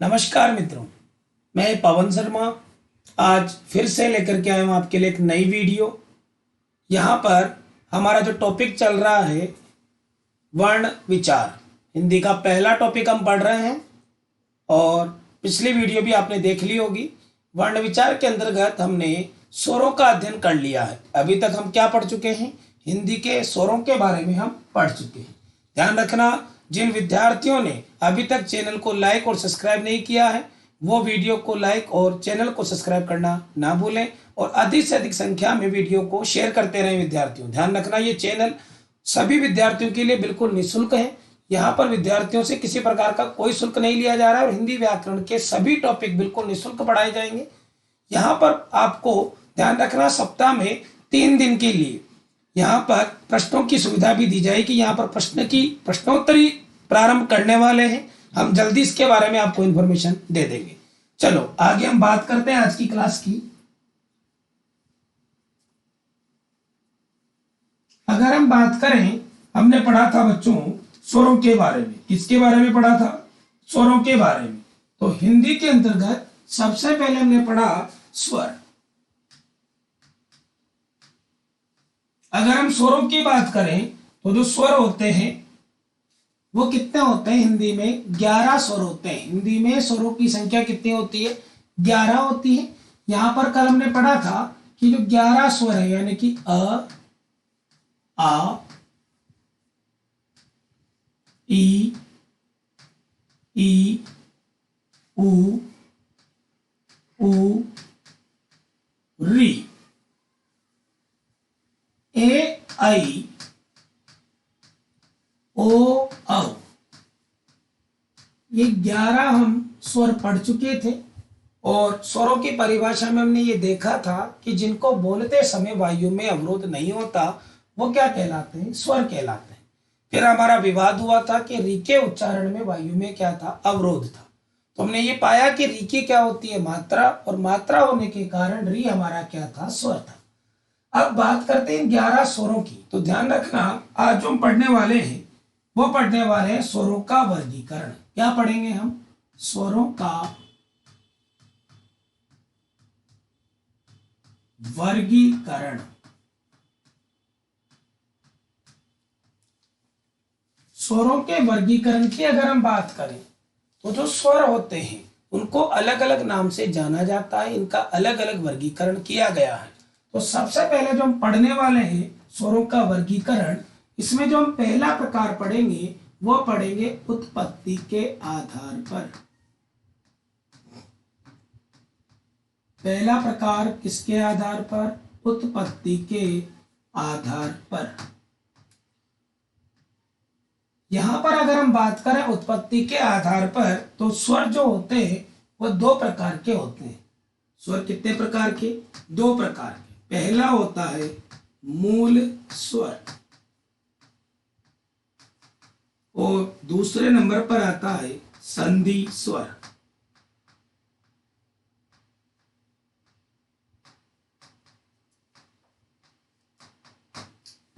नमस्कार मित्रों, मैं पवन शर्मा आज फिर से लेकर के आया हूँ आपके लिए एक नई वीडियो। यहाँ पर हमारा जो टॉपिक चल रहा है वर्ण विचार, हिंदी का पहला टॉपिक हम पढ़ रहे हैं और पिछली वीडियो भी आपने देख ली होगी। वर्ण विचार के अंतर्गत हमने स्वरों का अध्ययन कर लिया है। अभी तक हम क्या पढ़ चुके हैं? हिंदी के स्वरों के बारे में हम पढ़ चुके हैं। ध्यान रखना, जिन विद्यार्थियों ने अभी तक चैनल को लाइक और सब्सक्राइब नहीं किया है वो वीडियो को लाइक और चैनल को सब्सक्राइब करना ना भूलें और अधिक से अधिक संख्या में वीडियो को शेयर करते रहें। विद्यार्थियों ध्यान रखना, ये चैनल सभी विद्यार्थियों के लिए बिल्कुल निःशुल्क है। यहाँ पर विद्यार्थियों से किसी प्रकार का कोई शुल्क नहीं लिया जा रहा है और हिंदी व्याकरण के सभी टॉपिक बिल्कुल निःशुल्क पढ़ाए जाएंगे। यहाँ पर आपको ध्यान रखना, सप्ताह में 3 दिन के लिए यहाँ पर प्रश्नों की सुविधा भी दी जाएगी। यहाँ पर प्रश्नोत्तरी प्रारंभ करने वाले हैं, हम जल्दी इसके बारे में आपको इन्फॉर्मेशन दे देंगे। चलो आगे हम बात करते हैं आज की क्लास की। अगर हम बात करें, हमने पढ़ा था बच्चों स्वरों के बारे में। किसके बारे में पढ़ा था? स्वरों के बारे में। तो हिंदी के अंतर्गत सबसे पहले हमने पढ़ा स्वर। अगर हम स्वरों की बात करें तो जो स्वर होते हैं वो कितने होते हैं? हिंदी में 11 स्वर होते हैं। हिंदी में स्वरों की संख्या कितनी होती है? 11 होती है। यहां पर कल हमने पढ़ा था कि जो 11 स्वर है यानी कि अ, आ, ई, उ, री, ए, आई, ओ, औ, ये 11 हम स्वर पढ़ चुके थे और स्वरों की परिभाषा में हमने ये देखा था कि जिनको बोलते समय वायु में अवरोध नहीं होता वो क्या कहलाते हैं? स्वर कहलाते हैं। फिर हमारा विवाद हुआ था कि री के उच्चारण में वायु में क्या था? अवरोध था। तो हमने ये पाया कि री की क्या होती है? मात्रा, और मात्रा होने के कारण री हमारा क्या था? स्वर था। अब बात करते हैं 11 स्वरों की। तो ध्यान रखना, आज जो हम पढ़ने वाले हैं वो पढ़ने वाले हैं स्वरों का वर्गीकरण। क्या पढ़ेंगे हम? स्वरों का वर्गीकरण। स्वरों के वर्गीकरण की अगर हम बात करें तो जो स्वर होते हैं उनको अलग अलग नाम से जाना जाता है, इनका अलग अलग वर्गीकरण किया गया है। तो सबसे पहले जो हम पढ़ने वाले हैं स्वरों का वर्गीकरण, इसमें जो हम पहला प्रकार पढ़ेंगे वो पढ़ेंगे उत्पत्ति के आधार पर। पहला प्रकार किसके आधार पर? उत्पत्ति के आधार पर। यहां पर अगर हम बात करें उत्पत्ति के आधार पर तो स्वर जो होते हैं वो 2 प्रकार के होते हैं। स्वर कितने प्रकार के? 2 प्रकार के। पहला होता है मूल स्वर और दूसरे नंबर पर आता है संधि स्वर।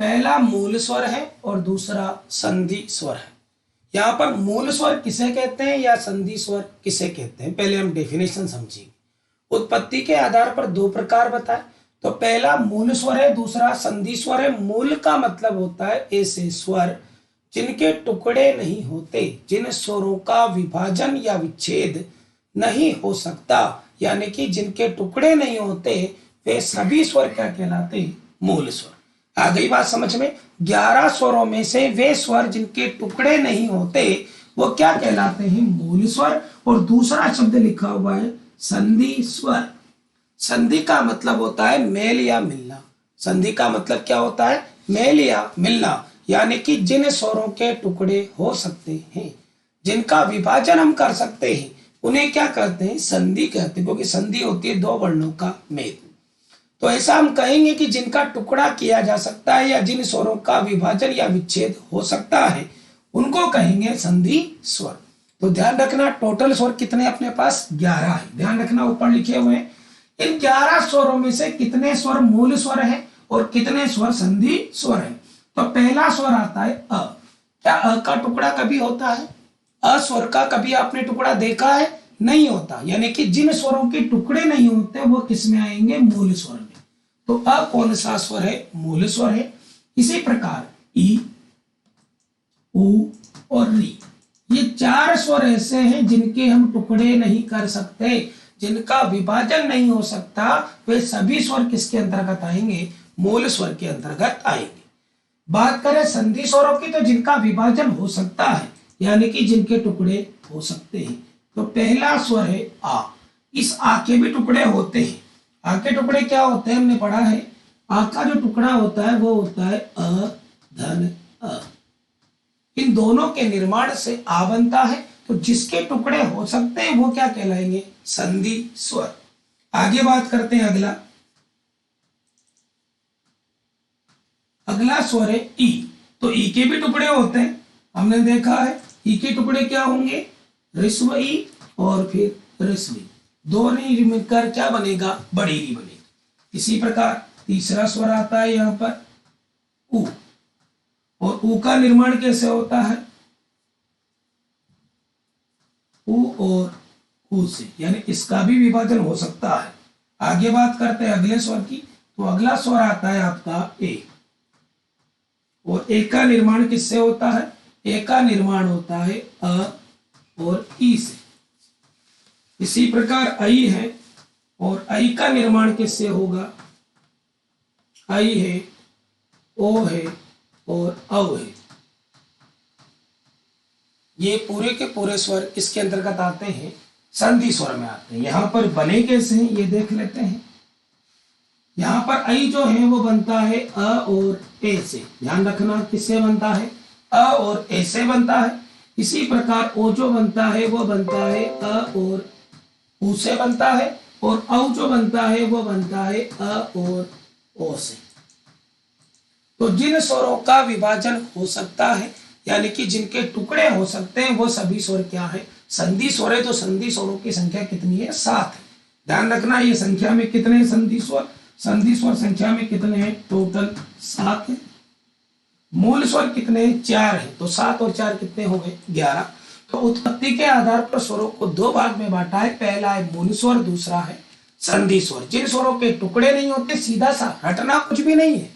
पहला मूल स्वर है और दूसरा संधि स्वर है। यहां पर मूल स्वर किसे कहते हैं या संधि स्वर किसे कहते हैं, पहले हम डेफिनेशन समझेंगे। उत्पत्ति के आधार पर 2 प्रकार बताए। तो पहला मूल स्वर है, दूसरा संधि स्वर है। मूल का मतलब होता है ऐसे स्वर जिनके टुकड़े नहीं होते, जिन स्वरों का विभाजन या विच्छेद नहीं हो सकता, यानी कि जिनके टुकड़े नहीं होते वे सभी स्वर क्या कहलाते हैं? मूल स्वर। आ गई बात समझ में? 11 स्वरों में से वे स्वर जिनके टुकड़े नहीं होते वो क्या कहलाते हैं? मूल स्वर। और दूसरा शब्द लिखा हुआ है संधि स्वर। संधि का मतलब होता है मेल या मिलना। संधि का मतलब क्या होता है? मेल या मिलना, यानी कि जिन स्वरों के टुकड़े हो सकते हैं, जिनका विभाजन हम कर सकते हैं, उन्हें क्या कहते हैं? संधि कहते हैं, क्योंकि संधि होती है 2 वर्णों का मेल। तो ऐसा हम कहेंगे कि जिनका टुकड़ा किया जा सकता है या जिन स्वरों का विभाजन या विच्छेद हो सकता है उनको कहेंगे संधि स्वर। तो ध्यान रखना, टोटल स्वर कितने अपने पास? 11 है। ध्यान रखना, ऊपर लिखे हुए हैं। इन 11 स्वरों में से कितने स्वर मूल स्वर है और कितने स्वर संधि स्वर है? तो पहला स्वर आता है अ। क्या अ का टुकड़ा कभी होता है? अ स्वर का कभी आपने टुकड़ा देखा है? नहीं होता, यानी कि जिन स्वरों के टुकड़े नहीं होते वो किस में आएंगे, मूल स्वर में। तो अ कौन सा स्वर है, मूल स्वर है। इसी प्रकार ई, उ और री, ये चार स्वर ऐसे हैं जिनके हम टुकड़े नहीं कर सकते, जिनका विभाजन नहीं हो सकता, वे सभी स्वर किसके अंतर्गत आएंगे, मूल स्वर के अंतर्गत आएंगे। बात करें संधि स्वरों की, तो जिनका विभाजन हो सकता है, यानी कि जिनके टुकड़े हो सकते हैं, तो पहला स्वर है आ। इस आ के भी टुकड़े होते हैं। आ के टुकड़े क्या होते हैं, हमने पढ़ा है, आ का जो टुकड़ा होता है वो होता है अ धन अ। इन दोनों के निर्माण से आ बनता है, तो जिसके टुकड़े हो सकते हैं वो क्या कहलाएंगे, संधि स्वर। आगे बात करते हैं अगला। अगला स्वर है ई। तो ई के भी टुकड़े होते हैं, हमने देखा है। ई के टुकड़े क्या होंगे, ऋस्व ई और फिर ऋस्व ई, दोनों ही मिलकर क्या बनेगा, बड़ी ई बनेगी। इसी प्रकार तीसरा स्वर आता है यहां पर उ, और उ का निर्माण कैसे होता है, उ और उ से, यानी इसका भी विभाजन हो सकता है। आगे बात करते हैं अगले स्वर की। तो अगला स्वर आता है आपका ए, और ए का निर्माण किससे होता है, ए का निर्माण होता है अ और ई से। इसी प्रकार आई है, और आई का निर्माण किससे होगा, आई है, ओ है और औ है। ये पूरे के पूरे स्वर किसके अंतर्गत आते हैं, संधि स्वर में आते हैं। यहां पर बने कैसे हैं ये देख लेते हैं। यहां पर आई जो है वो बनता है अ और ए से, ध्यान रखना किससे बनता है, अ और ए से बनता है। इसी प्रकार ओ जो बनता है वो बनता है अ और उ से बनता है, और औ जो बनता है वो बनता है अ और ओ से। तो जिन स्वरों का विभाजन हो सकता है, यानी कि जिनके टुकड़े हो सकते हैं, वो सभी स्वर क्या है, संधि स्वर है। तो संधि स्वरों की संख्या कितनी है, 7 है। ध्यान रखना ये संख्या में कितने संधि स्वर, संधि स्वर संख्या में कितने हैं, टोटल 7 है। मूल स्वर कितने, 4 है। तो 7 और 4 कितने हो गए, 11। तो उत्पत्ति के आधार पर स्वरों को दो भाग में बांटा है, पहला है मूल स्वर, दूसरा है संधि स्वर। जिन स्वरों के टुकड़े नहीं होते, सीधा सा रटना कुछ भी नहीं है,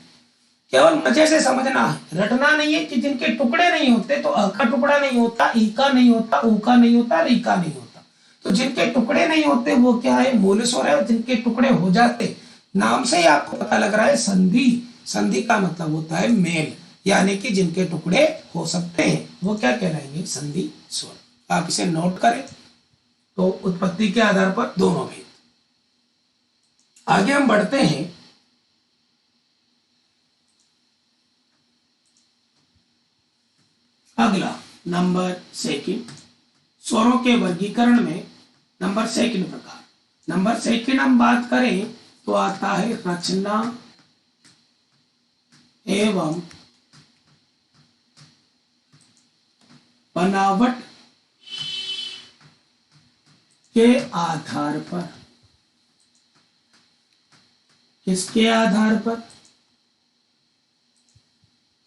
केवल मजे से समझना है, रटना नहीं है। कि जिनके टुकड़े नहीं होते, तो अ का टुकड़ा नहीं होता, ई का नहीं होता, उ का नहीं होता, री का नहीं होता। तो जिनके टुकड़े नहीं होते वो क्या है, मूल स्वर है। और जिनके टुकड़े हो जाते, नाम से ही आपको पता लग रहा है संधि। संधि का मतलब होता है मेल, यानी कि जिनके टुकड़े हो सकते हैं वो क्या कहलाएंगे, संधि स्वर। आप इसे नोट करें। तो उत्पत्ति के आधार पर दोनों भेद। आगे हम बढ़ते हैं। अगला नंबर सेकंड, स्वरों के वर्गीकरण में नंबर सेकंड प्रकार। नंबर सेकंड हम बात करें तो आता है रचना एवं बनावट के आधार पर। किसके आधार पर,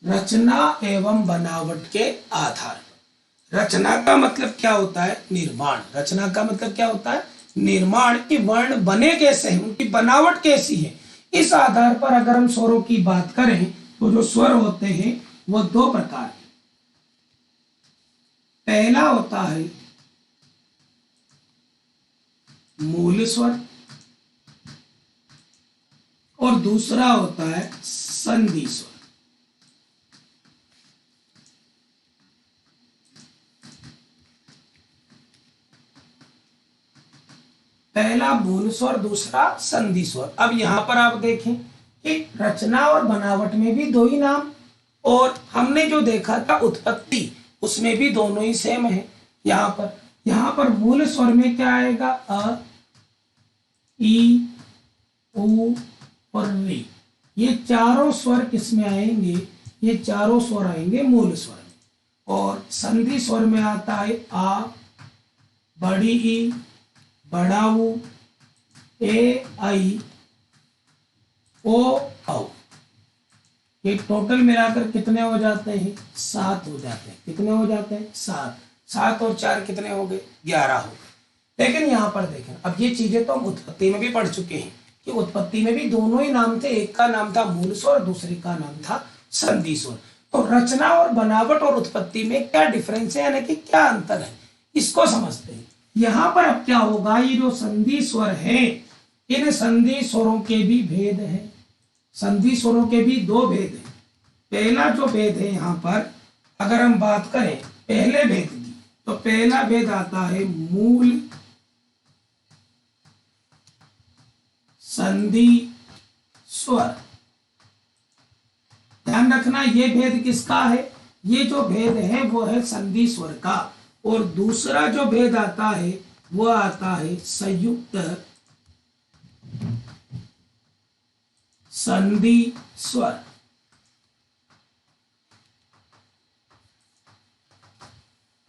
रचना एवं बनावट के आधार पर। रचना का मतलब क्या होता है, निर्माण। रचना का मतलब क्या होता है, निर्माण। की वर्ण बने कैसे हैं, उनकी बनावट कैसी है, इस आधार पर अगर हम स्वरों की बात करें तो जो स्वर होते हैं वो दो प्रकार के। पहला होता है मूल स्वर, और दूसरा होता है संधि स्वर। पहला मूल स्वर, दूसरा संधि स्वर। अब यहां पर आप देखें कि रचना और बनावट में भी दो ही नाम, और हमने जो देखा था उत्पत्ति, उसमें भी दोनों ही सेम है। यहां पर मूल स्वर में क्या आएगा, अ, ई, उ और री। ये चारों स्वर किसमें आएंगे, ये चारों स्वर आएंगे मूल स्वर में। और संधि स्वर में आता है आ, बड़ी ई, बड़ा ऊ, ए आई, ओ औ। ये टोटल मिलाकर कितने हो जाते हैं, 7 हो जाते हैं। कितने हो जाते हैं, 7। 7 और 4 कितने हो गए, 11 हो गए। लेकिन यहाँ पर देखें, अब ये चीजें तो हम उत्पत्ति में भी पढ़ चुके हैं कि उत्पत्ति में भी दोनों ही नाम थे, एक का नाम था मूल स्वर, दूसरे का नाम था संधि स्वर। तो रचना और बनावट और उत्पत्ति में क्या डिफरेंस है, यानी कि क्या अंतर है, इसको समझते हैं। यहाँ पर अब क्या होगा, ये जो संधि स्वर है, इन संधि स्वरों के भी भेद है। संधि स्वरों के भी दो भेद हैं। पहला जो भेद है यहाँ पर अगर हम बात करें पहले भेद की, तो पहला भेद आता है मूल संधि स्वर। ध्यान रखना ये भेद किसका है, ये जो भेद है वो है संधि स्वर का। और दूसरा जो भेद आता है वो आता है संयुक्त संधि स्वर।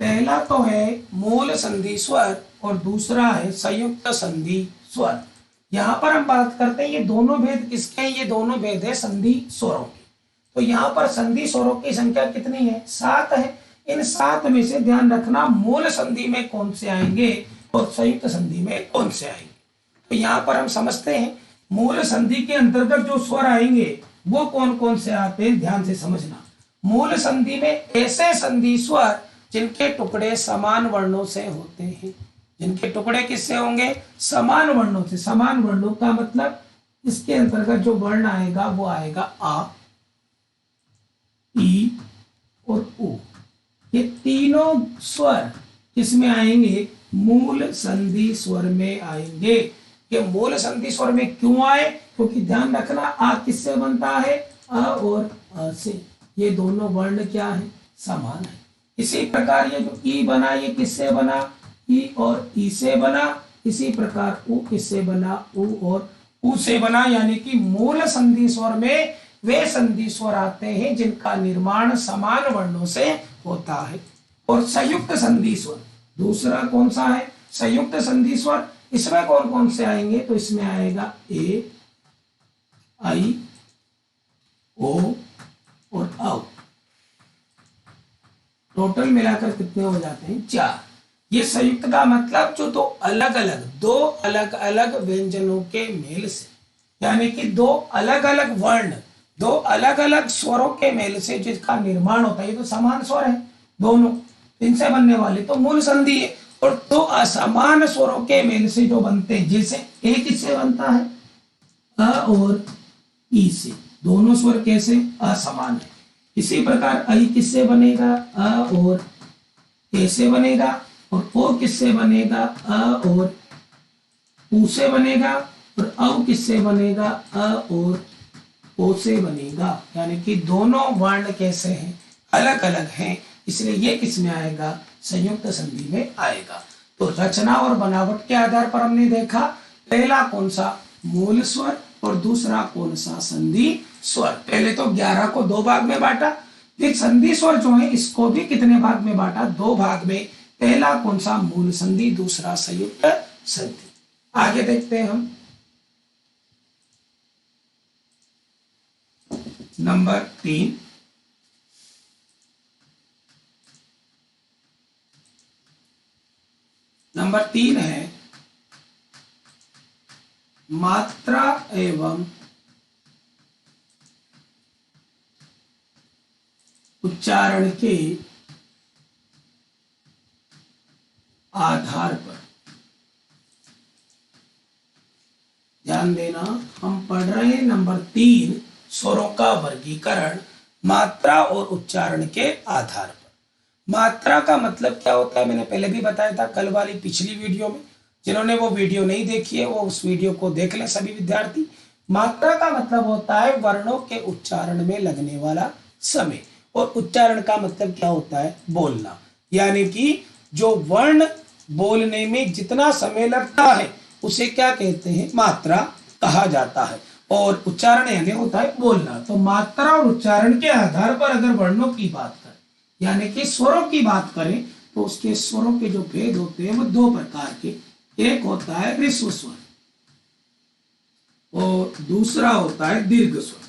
पहला तो है मूल संधि स्वर और दूसरा है संयुक्त संधि स्वर। यहां पर हम बात करते हैं ये दोनों भेद किसके हैं, ये दोनों भेद है संधि स्वरों के। तो यहाँ पर संधि स्वरों की संख्या कितनी है, 7 है। इन 7 में से ध्यान रखना मूल संधि में कौन से आएंगे और संयुक्त संधि में कौन से आएंगे। तो यहाँ पर हम समझते हैं मूल संधि के अंतर्गत जो स्वर आएंगे वो कौन कौन से आते हैं, ध्यान से समझना। मूल संधि में ऐसे संधि स्वर जिनके टुकड़े समान वर्णों से होते हैं। जिनके टुकड़े किससे होंगे, समान वर्णों से। समान वर्णों का मतलब इसके अंतर्गत जो वर्ण आएगा वो आएगा आ, ई और उ। ये तीनों स्वर किसमें आएंगे, मूल संधि स्वर में आएंगे। ये मूल संधि स्वर में क्यों आए, क्योंकि ध्यान रखना आ किससे बनता है, अ और अ से। ये दोनों वर्ण क्या है, समान है। इसी प्रकार ये जो ई बना ये किससे बना, ई और ई से बना। इसी प्रकार उ किससे बना, उ और उ से बना। यानी कि मूल संधि स्वर में वे संधि स्वर आते हैं जिनका निर्माण समान वर्णों से होता है। और संयुक्त संधि स्वर दूसरा कौन सा है, संयुक्त संधि स्वर। इसमें कौन कौन से आएंगे, तो इसमें आएगा ए, आई, ओ और औ। टोटल मिलाकर कितने हो जाते हैं, 4। ये संयुक्त का मतलब जो दो अलग अलग व्यंजनों के मेल से, यानी कि दो अलग अलग वर्ण, दो अलग अलग स्वरों के मेल से जिसका निर्माण होता है। ये तो समान स्वर है दोनों, इनसे बनने वाले तो मूल संधि है। और दो असमान स्वरों के मेल से जो बनते हैं, जैसे ए किससे बनता है, अ और ई से। दोनों स्वर कैसे, असमान है। इसी प्रकार आई किससे बनेगा, अ और ए से बनेगा। और ओ किससे बनेगा, अ और उ से बनेगा। और औ किससे बनेगा, अ और ओ से बनेगा। यानी कि दोनों वर्ण कैसे हैं, अलग अलग हैं, इसलिए ये किस में आएगा, संयुक्त संधि में आएगा। तो रचना और बनावट के आधार पर हमने देखा पहला कौन सा, मूल स्वर, और दूसरा कौन सा, संधि स्वर। पहले तो 11 को 2 भाग में बांटा, फिर संधि स्वर जो है इसको भी कितने भाग में बांटा, 2 भाग में। पहला कौन सा, मूल संधि, दूसरा संयुक्त संधि। आगे देखते हैं हम नंबर 3। नंबर 3 है मात्रा एवं उच्चारण के आधार पर। ध्यान देना, हम पढ़ रहे हैं नंबर 3 स्वरों का वर्गीकरण मात्रा और उच्चारण के आधार पर। मात्रा का मतलब क्या होता है, मैंने पहले भी बताया था कल वाली पिछली वीडियो में। जिन्होंने वो वीडियो नहीं देखी है वो उस वीडियो को देख लें सभी विद्यार्थी। मात्रा का मतलब होता है वर्णों के उच्चारण में लगने वाला समय, और उच्चारण का मतलब क्या होता है, बोलना। यानी कि जो वर्ण बोलने में जितना समय लगता है उसे क्या कहते हैं, मात्रा कहा जाता है। और उच्चारण यानी होता है बोलना। तो मात्रा और उच्चारण के आधार पर अगर वर्णों की बात करें, यानी कि स्वरों की बात करें, तो उसके स्वरों के जो भेद होते हैं वो 2 प्रकार के। एक होता है ह्रस्व स्वर और दूसरा होता है दीर्घ स्वर।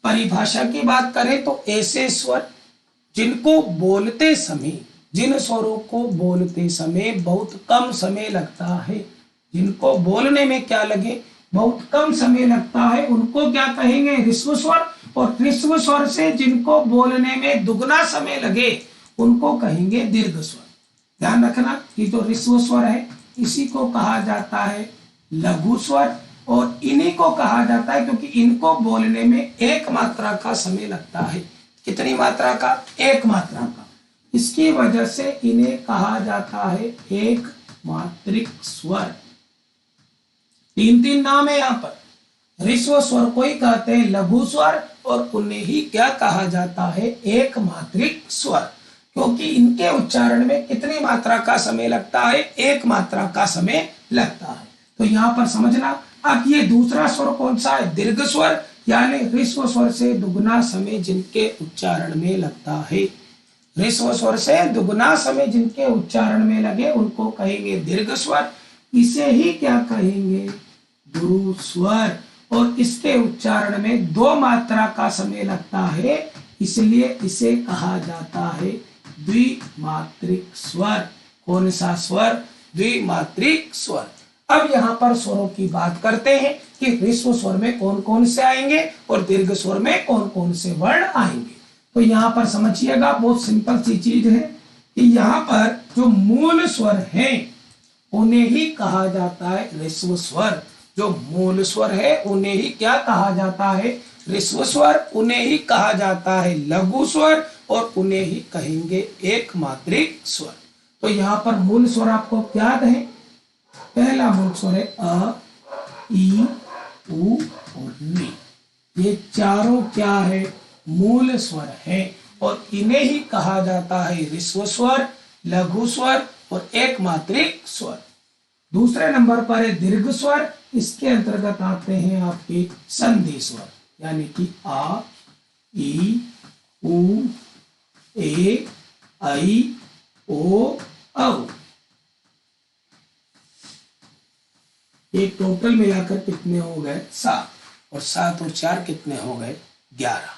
परिभाषा की बात करें तो ऐसे स्वर जिनको बोलते समय जिन स्वरों को बोलते समय बहुत कम समय लगता है, जिनको बोलने में क्या लगे, बहुत कम समय लगता है, उनको क्या कहेंगे, ह्रस्व स्वर। और ह्रस्व स्वर से जिनको बोलने में दुगना समय लगे उनको कहेंगे दीर्घ स्वर। ध्यान रखना कि जो ह्रस्व स्वर है इसी को कहा जाता है लघु स्वर, और इन्हीं को कहा जाता है, क्योंकि इनको बोलने में एक मात्रा का समय लगता है। कितनी मात्रा का, एक मात्रा का। इसकी वजह से इन्हें कहा जाता है एक मात्रिक स्वर। तीन तीन नाम है यहाँ पर। ह्रस्व स्वर को ही कहते हैं लघु स्वर, और उन्हें ही क्या कहा जाता है, एक मात्रिक स्वर, क्योंकि इनके उच्चारण में कितनी मात्रा का समय लगता है, एक मात्रा का समय लगता है। तो यहाँ पर समझना। अब ये दूसरा स्वर कौन सा है, दीर्घ स्वर, यानी ह्रस्व स्वर से दुगना समय जिनके उच्चारण में लगता है। ह्रस्व स्वर से दुगना समय जिनके उच्चारण में लगे उनको कहेंगे दीर्घ स्वर। इसे ही क्या कहेंगे, गुरु स्वर। और इसके उच्चारण में दो मात्रा का समय लगता है, इसलिए इसे कहा जाता है द्विमात्रिक स्वर। कौन सा स्वर, द्विमात्रिक स्वर। अब यहाँ पर स्वरों की बात करते हैं कि ह्रस्व स्वर में कौन कौन से आएंगे और दीर्घ स्वर में कौन कौन से वर्ण आएंगे। तो यहाँ पर समझिएगा, बहुत सिंपल सी चीज है कि यहाँ पर जो मूल स्वर हैं उन्हें ही कहा जाता है ह्रस्व स्वर। जो मूल स्वर है उन्हें ही क्या कहा जाता है, ह्रस्व स्वर। उन्हें ही कहा जाता है लघु स्वर, और उन्हें ही कहेंगे एक मात्रिक स्वर। तो यहाँ पर मूल स्वर आपको याद है, पहला मूल स्वर है अ, ई, उ और नी। ये चारों क्या है, मूल स्वर है, और इन्हें ही कहा जाता है ह्रस्व स्वर, लघु स्वर और एक मात्रिक स्वर। दूसरे नंबर पर है दीर्घ स्वर। इसके अंतर्गत आते हैं आपके संधि स्वर, यानी कि आ, ई, उ, ए, आई, ओ, औ। ये टोटल मिलाकर कितने हो गए, 7, और 7 और 4 कितने हो गए, 11।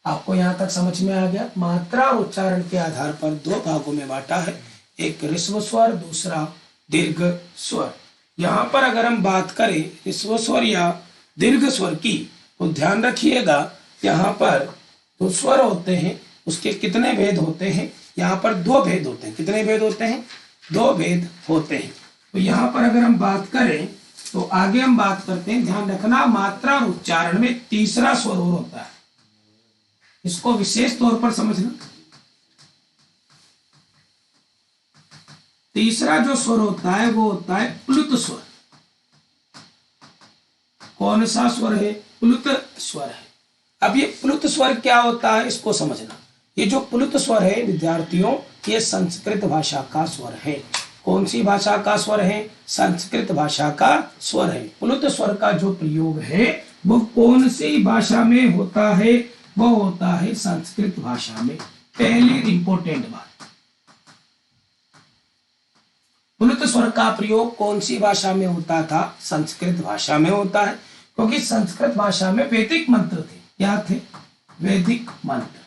आपको यहाँ तक समझ में आ गया। मात्रा और उच्चारण के आधार पर दो भागों में बांटा है, एक ह्रस्व स्वर, दूसरा दीर्घ स्वर। यहाँ पर अगर हम बात करें ह्रस्व स्वर या दीर्घ स्वर की, तो ध्यान रखिएगा यहाँ पर जो स्वर होते हैं उसके कितने भेद होते हैं। यहाँ पर 2 भेद होते हैं। कितने भेद होते हैं, 2 भेद होते हैं। तो यहाँ पर अगर हम बात करें तो आगे हम बात करते हैं, ध्यान रखना, मात्रा और उच्चारण में तीसरा स्वर और होता है, इसको विशेष तौर पर समझना। तीसरा जो स्वर होता है वो होता है प्लुत स्वर। कौन सा स्वर है, प्लुत स्वर है। अब ये प्लुत स्वर क्या होता है इसको समझना। ये जो प्लुत स्वर है विद्यार्थियों, ये संस्कृत भाषा का स्वर है। कौन सी भाषा का स्वर है, संस्कृत भाषा का स्वर है। प्लुत स्वर का जो प्रयोग है वो कौन सी भाषा में होता है, वो होता है संस्कृत भाषा में। पहली इंपॉर्टेंट बात, प्लुत स्वर का प्रयोग कौन सी भाषा में होता था, संस्कृत भाषा में होता है, क्योंकि संस्कृत भाषा में वैदिक मंत्र थे। क्या थे, वैदिक मंत्र।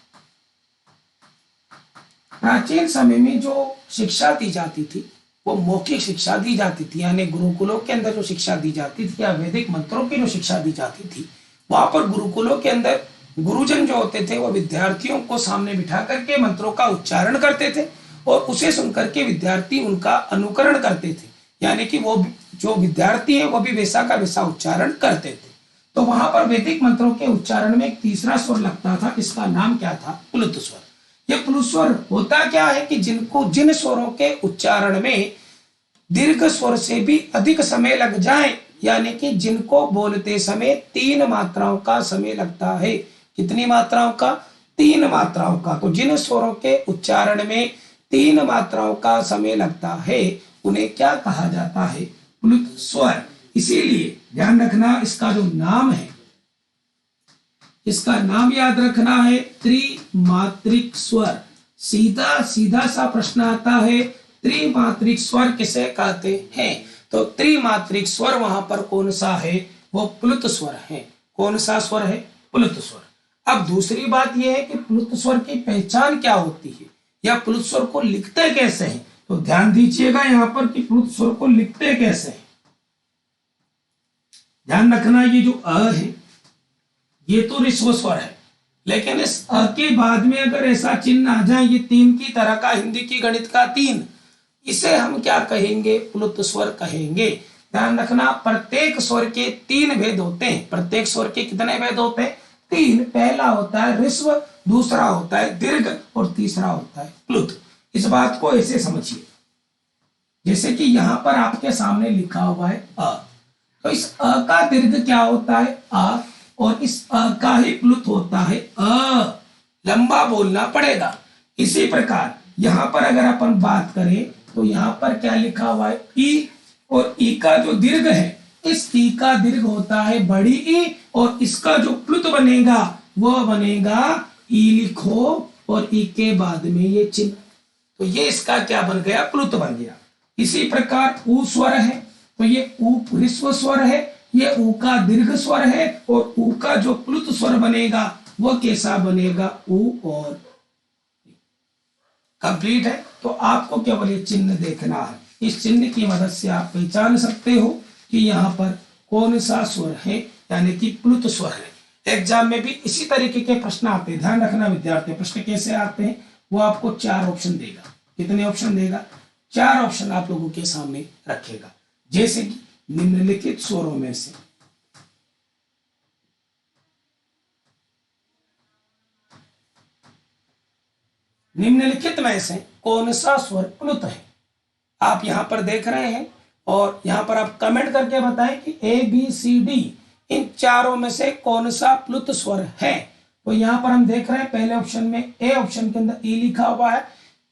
प्राचीन समय में जो शिक्षा दी जाती थी वो मौखिक शिक्षा दी जाती थी, यानी गुरुकुलों के अंदर जो शिक्षा दी जाती थी या वैदिक मंत्रों की जो शिक्षा दी जाती थी, वहां पर गुरुकुलों के अंदर गुरुजन जो होते थे वो विद्यार्थियों को सामने बिठा करके मंत्रों का उच्चारण करते थे, और उसे सुनकर के विद्यार्थी उनका अनुकरण करते थे, यानी कि वो जो विद्यार्थी है वो भी वैसा का वैसा उच्चारण करते थे। तो वहां पर वैदिक मंत्रों के उच्चारण में एक तीसरा स्वर लगता था, इसका नाम क्या था, प्लुत स्वर। ये प्लुत स्वर होता क्या है कि जिन स्वरों के उच्चारण में दीर्घ स्वर से भी अधिक समय लग जाए, यानी कि जिनको बोलते समय 3 मात्राओं का समय लगता है। कितनी मात्राओं का, 3 मात्राओं का। तो जिन स्वरों के उच्चारण में 3 मात्राओं का समय लगता है उन्हें क्या कहा जाता है, प्लुत स्वर। इसीलिए ध्यान रखना, इसका जो नाम है, इसका नाम याद रखना है त्रिमात्रिक स्वर। सीधा सीधा सा प्रश्न आता है, त्रिमात्रिक स्वर किसे कहते हैं। तो त्रिमात्रिक स्वर वहां पर कौन सा है, वो प्लुत स्वर है। कौन सा स्वर है, प्लुत स्वर। अब दूसरी बात यह है कि प्लुत स्वर की पहचान क्या होती है। या प्लुत स्वर को लिखते कैसे हैं, तो ध्यान दीजिएगा यहाँ पर कि प्लुत स्वर को लिखते कैसे हैं। ध्यान रखना, ये जो अ है ये तो ऋस्व स्वर है, लेकिन इस अ के बाद में अगर ऐसा चिन्ह आ जाए, ये तीन की तरह का, हिंदी की गणित का तीन, इसे हम क्या कहेंगे, प्लुत स्वर कहेंगे। ध्यान रखना, प्रत्येक स्वर के तीन भेद होते हैं। प्रत्येक स्वर के कितने भेद होते हैं, तीन। पहला होता है ऋस्व, दूसरा होता है दीर्घ और तीसरा होता है प्लुत। इस बात को ऐसे समझिए, जैसे कि यहां पर आपके सामने लिखा हुआ है अ, तो इस अ का दीर्घ क्या होता है, आ, और इस अ का ही प्लुत होता है अ। लंबा बोलना पड़ेगा। इसी प्रकार यहां पर अगर अपन बात करें तो यहां पर क्या लिखा हुआ है, ई, और ई का जो दीर्घ है, इस ई का दीर्घ होता है बड़ी ई, और इसका जो प्लुत बनेगा वह बनेगा ई लिखो और ई के बाद में ये चिन्ह, तो ये इसका क्या बन गया, प्लुत बन गया। इसी प्रकार ऊ स्वर है, तो ये ऊ ऋस्व स्वर है, ये ऊ का दीर्घ स्वर है, और ऊ का जो प्लुत स्वर बनेगा वह कैसा बनेगा, ऊ और कंप्लीट है। तो आपको केवल ये चिन्ह देखना है। इस चिन्ह की मदद से आप पहचान सकते हो कि यहाँ पर कौन सा स्वर है, यानी कि प्लुत स्वर है। एग्जाम में भी इसी तरीके के प्रश्न आते हैं। ध्यान रखना विद्यार्थी, प्रश्न कैसे आते हैं, वो आपको 4 ऑप्शन देगा। कितने ऑप्शन देगा, 4 ऑप्शन आप लोगों के सामने रखेगा। जैसे कि निम्नलिखित स्वरों में से कौन सा स्वर प्लुत है, आप यहां पर देख रहे हैं, और यहां पर आप कमेंट करके बताएं कि ए बी सी डी इन चारों में से कौन सा प्लुत स्वर है। तो यहां पर हम देख रहे हैं पहले ऑप्शन में ए ऑप्शन के अंदर ई लिखा हुआ है,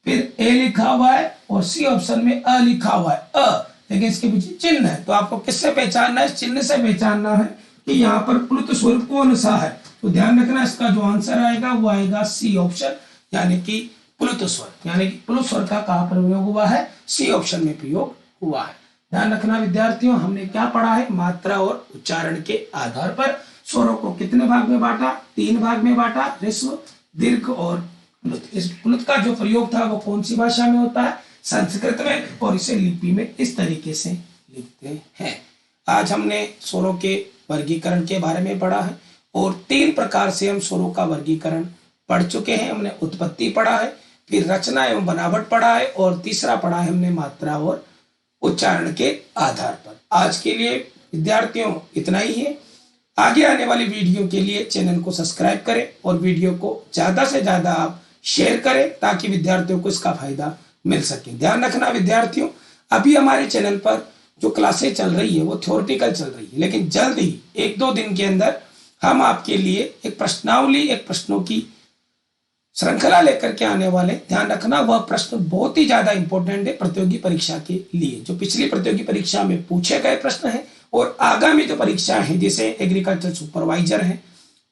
फिर ए लिखा हुआ है, और सी ऑप्शन में अ लिखा हुआ है, अ, लेकिन इसके पीछे चिन्ह है। तो आपको किससे पहचानना है, चिन्ह से पहचानना है कि यहाँ पर प्लुत स्वर कौन सा है। तो ध्यान रखना, इसका जो आंसर आएगा वो आएगा सी ऑप्शन, यानी कि प्लुत स्वर। यानी कि प्लुत स्वर का कहां पर प्रयोग हुआ है, सी ऑप्शन में प्रयोग हुआ है। ध्यान रखना विद्यार्थियों, हमने क्या पढ़ा है, मात्रा और उच्चारण के आधार पर स्वरों को कितने भाग में बांटा, 3 भाग में बांटा, ऋस्व, दीर्घ और प्लुत। इस प्लुत का जो प्रयोग था वो कौन सी भाषा में होता है, संस्कृत में, और इसे लिपि में इस तरीके से लिखते हैं। आज हमने स्वरों के वर्गीकरण के बारे में पढ़ा है, और 3 प्रकार से हम स्वरों का वर्गीकरण पढ़ चुके हैं। हमने उत्पत्ति पढ़ा है, फिर रचना एवं बनावट पढ़ा है, और तीसरा पढ़ा है हमने मात्रा और उच्चारण के आधार पर। आज के लिए विद्यार्थियों इतना ही है। आगे आने वाली वीडियो के लिए चैनल को सब्सक्राइब करें, और वीडियो को ज्यादा से ज्यादा आप शेयर करें, ताकि विद्यार्थियों को इसका फायदा मिल सके। ध्यान रखना विद्यार्थियों, अभी हमारे चैनल पर जो क्लासें चल रही है वो थ्योरेटिकल चल रही है, लेकिन जल्द ही 1-2 दिन के अंदर हम आपके लिए एक प्रश्नावली, एक प्रश्नों की श्रृंखला लेकर के आने वाले। ध्यान रखना, वह प्रश्न बहुत ही ज्यादा इंपॉर्टेंट है प्रतियोगी परीक्षा के लिए। जो पिछली प्रतियोगी परीक्षा में पूछे गए प्रश्न है, और आगामी जो परीक्षा है, जैसे एग्रीकल्चर सुपरवाइजर है,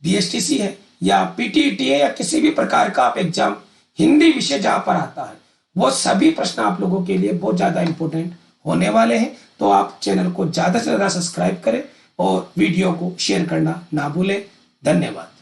बीएसटीसी है, या पीटीईटी है, या किसी भी प्रकार का आप एग्जाम हिंदी विषय जहां पर आता है, वो सभी प्रश्न आप लोगों के लिए बहुत ज्यादा इंपॉर्टेंट होने वाले हैं। तो आप चैनल को ज्यादा से ज्यादा सब्सक्राइब करें, और वीडियो को शेयर करना ना भूलें। धन्यवाद।